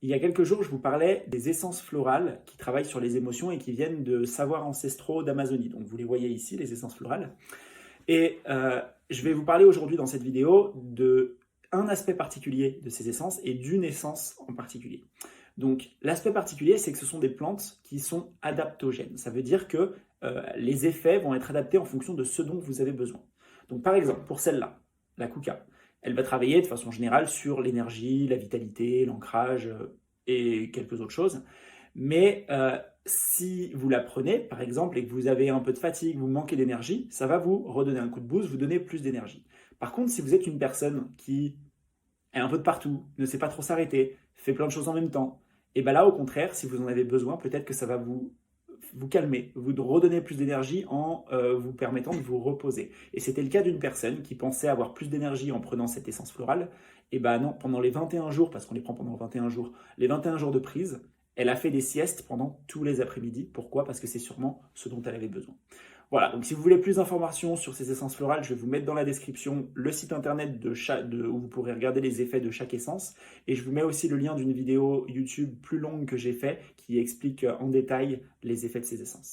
Il y a quelques jours, je vous parlais des essences florales qui travaillent sur les émotions et qui viennent de savoirs ancestraux d'Amazonie. Donc vous les voyez ici, les essences florales. Et je vais vous parler aujourd'hui dans cette vidéo de un aspect particulier de ces essences et d'une essence en particulier. Donc l'aspect particulier, c'est que ce sont des plantes qui sont adaptogènes. Ça veut dire que les effets vont être adaptés en fonction de ce dont vous avez besoin. Donc par exemple, pour celle-là, la kuka, elle va travailler de façon générale sur l'énergie, la vitalité, l'ancrage et quelques autres choses. Mais si vous la prenez, par exemple, et que vous avez un peu de fatigue, vous manquez d'énergie, ça va vous redonner un coup de boost, vous donner plus d'énergie. Par contre, si vous êtes une personne qui est un peu de partout, ne sait pas trop s'arrêter, fait plein de choses en même temps, et bien là, au contraire, si vous en avez besoin, peut-être que ça va vous calmer, vous redonner plus d'énergie en vous permettant de vous reposer. Et c'était le cas d'une personne qui pensait avoir plus d'énergie en prenant cette essence florale. Et ben non, pendant les 21 jours, parce qu'on les prend pendant 21 jours, les 21 jours de prise, elle a fait des siestes pendant tous les après-midi. Pourquoi? Parce que c'est sûrement ce dont elle avait besoin. Voilà, donc si vous voulez plus d'informations sur ces essences florales, je vais vous mettre dans la description le site internet où vous pourrez regarder les effets de chaque essence. Et je vous mets aussi le lien d'une vidéo YouTube plus longue que j'ai fait qui explique en détail les effets de ces essences.